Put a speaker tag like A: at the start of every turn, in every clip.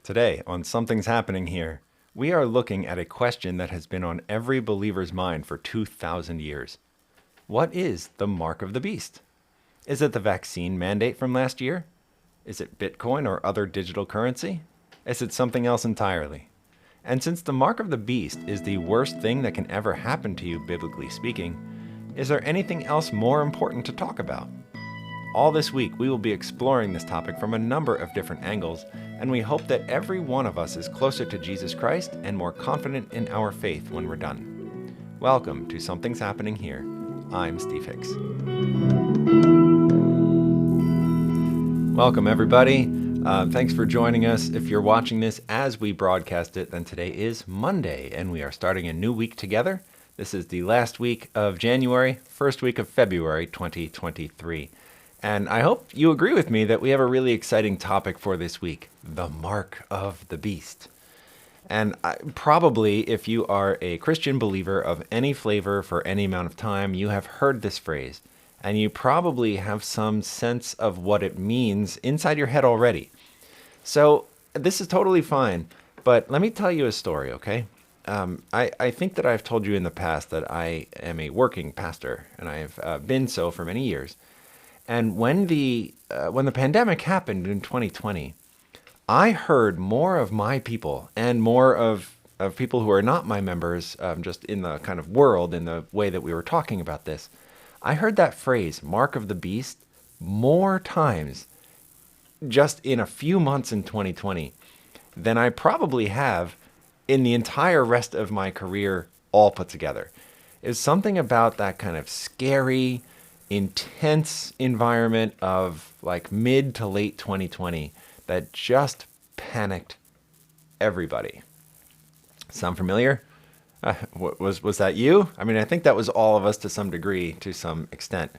A: Today, on Something's Happening Here, we are looking at a question that has been on every believer's mind for 2,000 years. What is the mark of the beast? Is it the vaccine mandate from last year? Is it Bitcoin or other digital currency? Is it something else entirely? And since the mark of the beast is the worst thing that can ever happen to you, biblically speaking, is there anything else more important to talk about? All this week, we will be exploring this topic from a number of different angles, and we hope that every one of us is closer to Jesus Christ and more confident in our faith when we're done. Welcome to Something's Happening Here. I'm Steve Hicks. Welcome, everybody. Thanks for joining us. If you're watching this as we broadcast it, then today is Monday, and we are starting a new week together. This is the last week of January, first week of February 2023. And I hope you agree with me that we have a really exciting topic for this week, the mark of the beast. And probably if you are a Christian believer of any flavor for any amount of time, you have heard this phrase, and you probably have some sense of what it means inside your head already. So this is totally fine, but let me tell you a story, okay? I think that I've told you in the past that I am a working pastor, and I have been so for many years. And when the pandemic happened in 2020, I heard more of my people and more of people who are not my members, just in the kind of world, in the way that we were talking about this. I heard that phrase, mark of the beast, more times just in a few months in 2020 than I probably have in the entire rest of my career all put together. It's something about that kind of scary, intense environment of like mid to late 2020 that just panicked everybody. Sound familiar? Was that you? I mean, I think that was all of us to some degree, to some extent.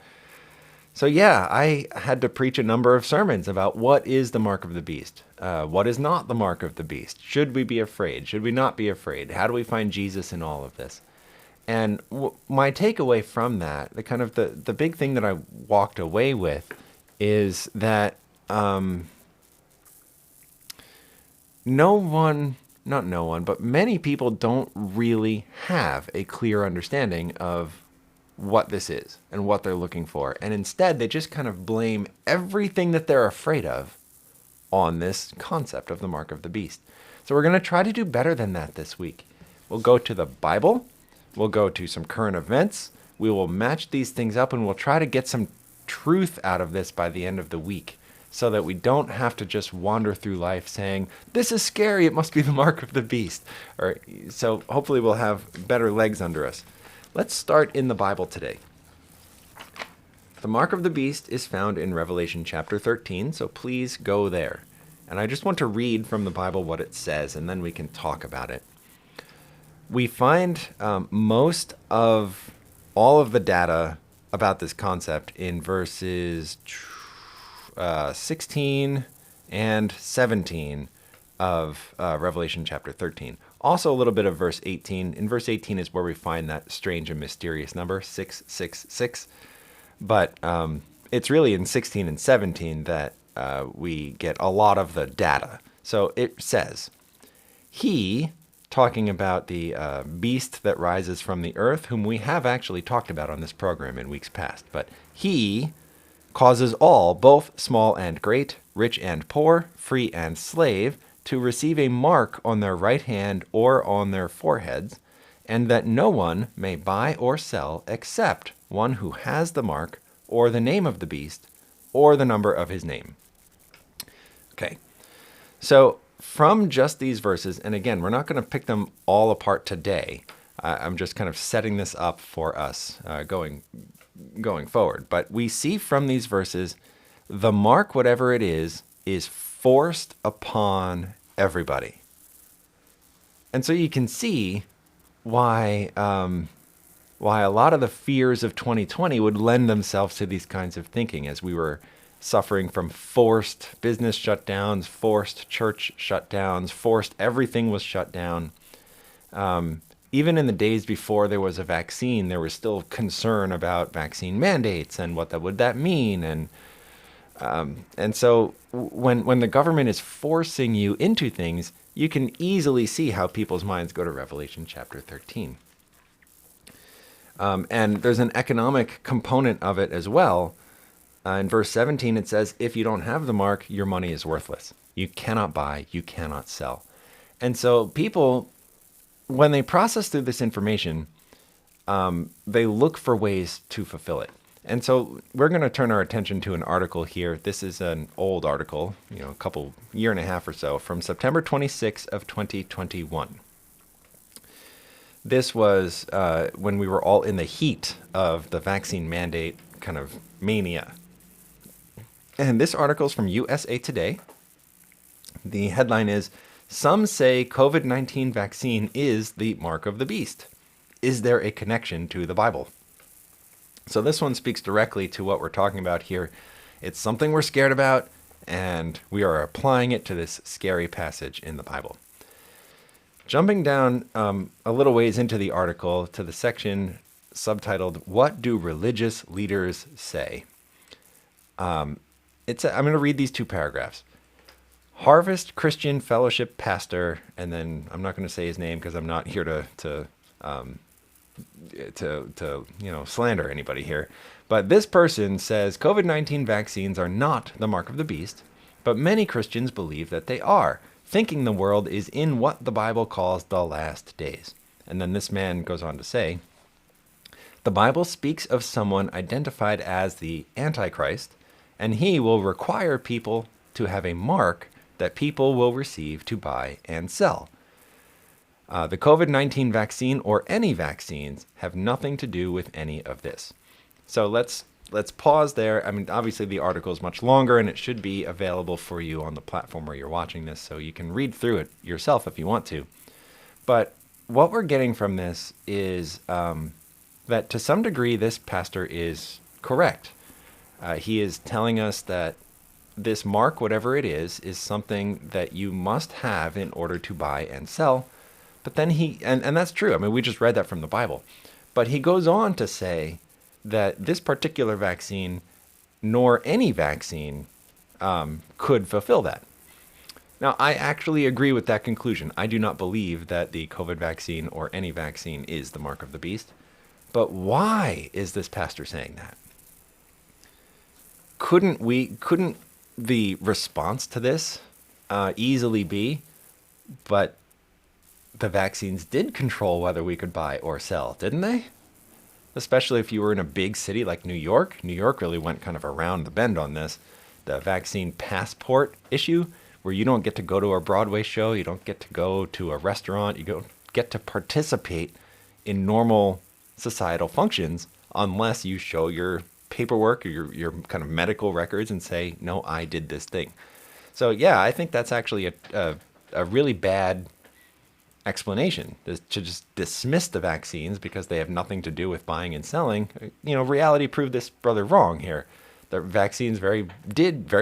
A: So yeah, I had to preach a number of sermons about what is the mark of the beast, what is not the mark of the beast. Should we be afraid? Should we not be afraid? How do we find Jesus in all of this? And my takeaway from that, the big thing that I walked away with is that many people don't really have a clear understanding of what this is and what they're looking for. And instead, they just kind of blame everything that they're afraid of on this concept of the mark of the beast. So we're going to try to do better than that this week. We'll go to the Bible. We'll go to some current events. We will match these things up, and we'll try to get some truth out of this by the end of the week so that we don't have to just wander through life saying, this is scary, it must be the mark of the beast. So hopefully we'll have better legs under us. Let's start in the Bible today. The mark of the beast is found in Revelation chapter 13, so please go there. And I just want to read from the Bible what it says, and then we can talk about it. We find most of all of the data about this concept in verses 16 and 17 of Revelation chapter 13. Also a little bit of verse 18. In verse 18 is where we find that strange and mysterious number, 666. But it's really in 16 and 17 that we get a lot of the data. So it says, he... talking about the beast that rises from the earth, whom we have actually talked about on this program in weeks past. But he causes all, both small and great, rich and poor, free and slave, to receive a mark on their right hand or on their foreheads, and that no one may buy or sell except one who has the mark, or the name of the beast, or the number of his name. Okay, so from just these verses, and again, we're not going to pick them all apart today. I'm just kind of setting this up for us going forward. But we see from these verses, the mark, whatever it is forced upon everybody. And so you can see why a lot of the fears of 2020 would lend themselves to these kinds of thinking as we were suffering from forced business shutdowns, forced church shutdowns, forced everything was shut down. Even in the days before there was a vaccine, there was still concern about vaccine mandates and what would that mean. And And so when the government is forcing you into things, you can easily see how people's minds go to Revelation chapter 13. And there's an economic component of it as well. In verse 17, it says, if you don't have the mark, your money is worthless. You cannot buy, you cannot sell. And so people, when they process through this information, they look for ways to fulfill it. And so we're going to turn our attention to an article here. This is an old article, a couple year and a half or so, from September 26th of 2021. This was when we were all in the heat of the vaccine mandate kind of mania. And this article is from USA Today. The headline is, "Some say COVID-19 vaccine is the mark of the beast. Is there a connection to the Bible?" So this one speaks directly to what we're talking about here. It's something we're scared about, and we are applying it to this scary passage in the Bible. Jumping down a little ways into the article to the section subtitled, "What Do Religious Leaders Say?" I'm going to read these two paragraphs. Harvest Christian Fellowship pastor, and then I'm not going to say his name because I'm not here to slander anybody here. But this person says COVID-19 vaccines are not the mark of the beast, but many Christians believe that they are, thinking the world is in what the Bible calls the last days. And then this man goes on to say, the Bible speaks of someone identified as the Antichrist, and he will require people to have a mark that people will receive to buy and sell. The COVID-19 vaccine or any vaccines have nothing to do with any of this. So let's pause there. I mean, obviously the article is much longer and it should be available for you on the platform where you're watching this, so you can read through it yourself if you want to. But what we're getting from this is that to some degree this pastor is correct. He is telling us that this mark, whatever it is something that you must have in order to buy and sell. But then and that's true. I mean, we just read that from the Bible. But he goes on to say that this particular vaccine, nor any vaccine, could fulfill that. Now, I actually agree with that conclusion. I do not believe that the COVID vaccine or any vaccine is the mark of the beast. But why is this pastor saying that? Couldn't the response to this easily be, but the vaccines did control whether we could buy or sell, didn't they? Especially if you were in a big city like New York. New York really went kind of around the bend on this. The vaccine passport issue, where you don't get to go to a Broadway show, you don't get to go to a restaurant, you don't get to participate in normal societal functions unless you show your paperwork or your kind of medical records and say, no, I did this thing. So yeah, I think that's actually a really bad explanation, is to just dismiss the vaccines because they have nothing to do with buying and selling. Reality proved this brother wrong here. The vaccines very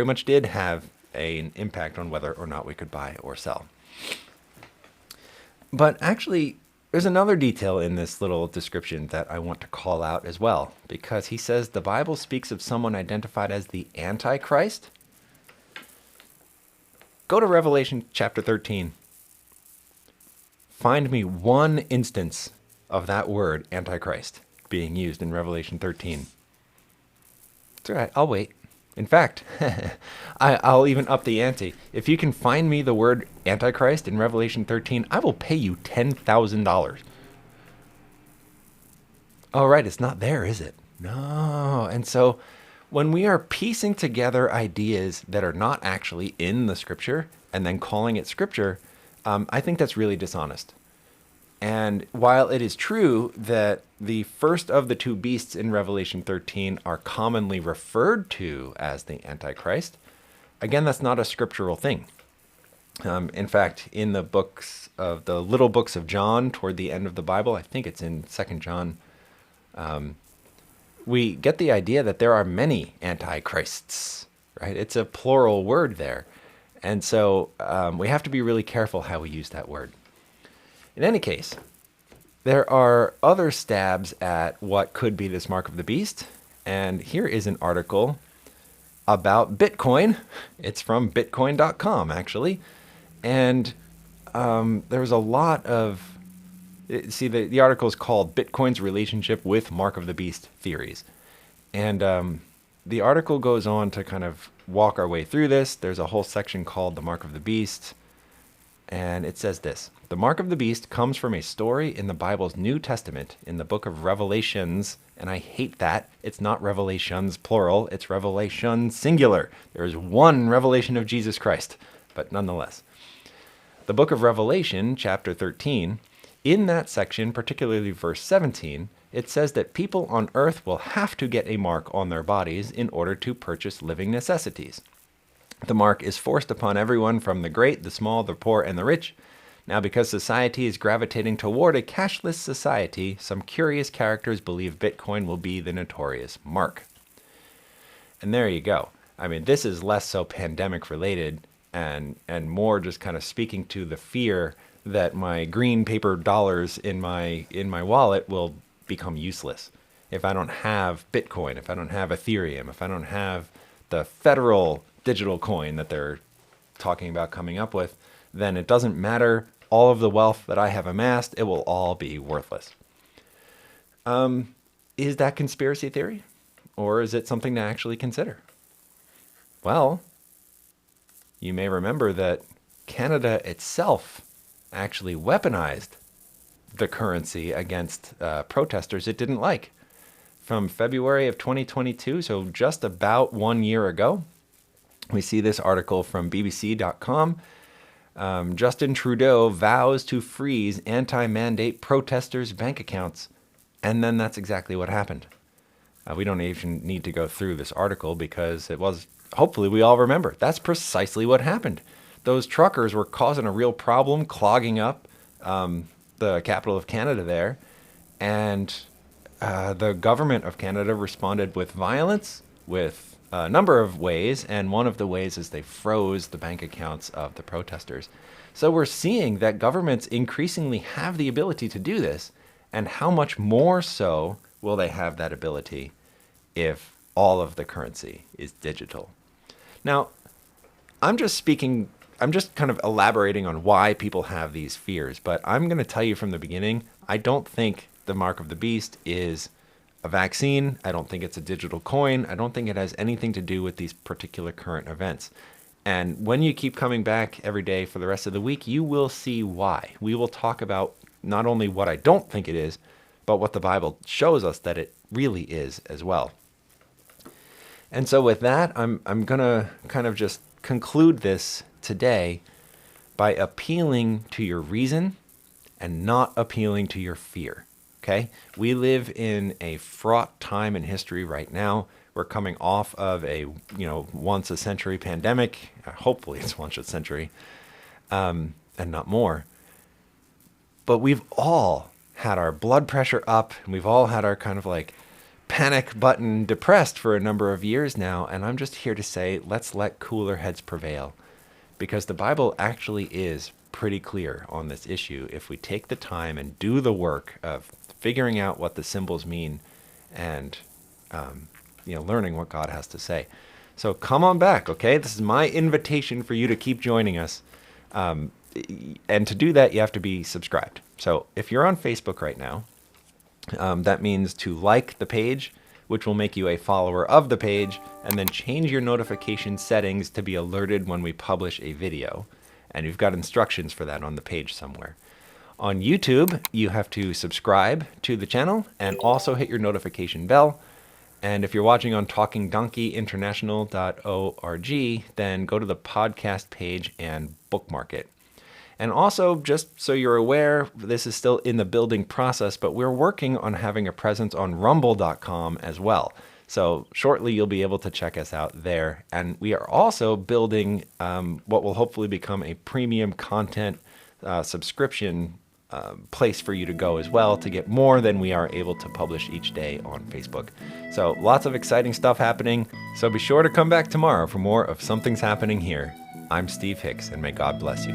A: much did have an impact on whether or not we could buy or sell. But actually, there's another detail in this little description that I want to call out as well, because he says the Bible speaks of someone identified as the Antichrist. Go to Revelation chapter 13. Find me one instance of that word, Antichrist, being used in Revelation 13. It's all right, I'll wait. In fact, I'll even up the ante. If you can find me the word Antichrist in Revelation 13, I will pay you $10,000. All right, it's not there, is it? No. And so when we are piecing together ideas that are not actually in the scripture and then calling it scripture, I think that's really dishonest. And while it is true that the first of the two beasts in Revelation 13 are commonly referred to as the Antichrist, again, that's not a scriptural thing. In fact, in the little books of John, toward the end of the Bible, I think it's in 2 John, we get the idea that there are many antichrists, right? It's a plural word there. And so we have to be really careful how we use that word. In any case, there are other stabs at what could be this mark of the beast. And here is an article about Bitcoin. It's from bitcoin.com, actually. And there's a lot of... See, the article is called Bitcoin's Relationship with Mark of the Beast Theories. And the article goes on to kind of walk our way through this. There's a whole section called The Mark of the Beast. And it says this: the mark of the beast comes from a story in the Bible's New Testament in the book of Revelations. And I hate that. It's not Revelations, plural. It's Revelation, singular. There is one revelation of Jesus Christ. But nonetheless, the book of Revelation, chapter 13, in that section, particularly verse 17, it says that people on earth will have to get a mark on their bodies in order to purchase living necessities. The mark is forced upon everyone, from the great, the small, the poor, and the rich. Now, because society is gravitating toward a cashless society, some curious characters believe Bitcoin will be the notorious mark. And there you go. I mean, this is less so pandemic related and more just kind of speaking to the fear that my green paper dollars in my wallet will become useless. If I don't have Bitcoin, if I don't have Ethereum, if I don't have the federal digital coin that they're talking about coming up with, then it doesn't matter all of the wealth that I have amassed, it will all be worthless. Is that conspiracy theory? Or is it something to actually consider? Well, you may remember that Canada itself actually weaponized the currency against protesters it didn't like. From February of 2022, so just about 1 year ago, we see this article from bbc.com. Justin Trudeau vows to freeze anti-mandate protesters' bank accounts. And then that's exactly what happened. We don't even need to go through this article because it was, hopefully we all remember, that's precisely what happened. Those truckers were causing a real problem, clogging up the capital of Canada there. And the government of Canada responded with violence, with a number of ways, and one of the ways is they froze the bank accounts of the protesters. So we're seeing that governments increasingly have the ability to do this, and how much more so will they have that ability if all of the currency is digital? Now, I'm just kind of elaborating on why people have these fears, but I'm going to tell you from the beginning, I don't think the mark of the beast is a vaccine. I don't think it's a digital coin. I don't think it has anything to do with these particular current events. And when you keep coming back every day for the rest of the week, you will see why. We will talk about not only what I don't think it is, but what the Bible shows us that it really is as well. And so with that, I'm going to kind of just conclude this today by appealing to your reason and not appealing to your fear. Okay? We live in a fraught time in history right now. We're coming off of a, once a century pandemic. Hopefully it's once a century, and not more. But we've all had our blood pressure up, and we've all had our kind of like panic button depressed for a number of years now. And I'm just here to say, let's let cooler heads prevail, because the Bible actually is pretty clear on this issue if we take the time and do the work of figuring out what the symbols mean and learning what God has to say. So come on back, okay? This is my invitation for you to keep joining us. And to do that, you have to be subscribed. So if you're on Facebook right now, that means to like the page, which will make you a follower of the page, and then change your notification settings to be alerted when we publish a video. And you've got instructions for that on the page somewhere. On YouTube, you have to subscribe to the channel and also hit your notification bell. And if you're watching on talkingdonkeyinternational.org, then go to the podcast page and bookmark it. And also, just so you're aware, this is still in the building process, but we're working on having a presence on rumble.com as well. So shortly, you'll be able to check us out there. And we are also building what will hopefully become a premium content subscription place for you to go as well to get more than we are able to publish each day on Facebook. So lots of exciting stuff happening. So be sure to come back tomorrow for more of Something's Happening Here. I'm Steve Hicks, and may God bless you.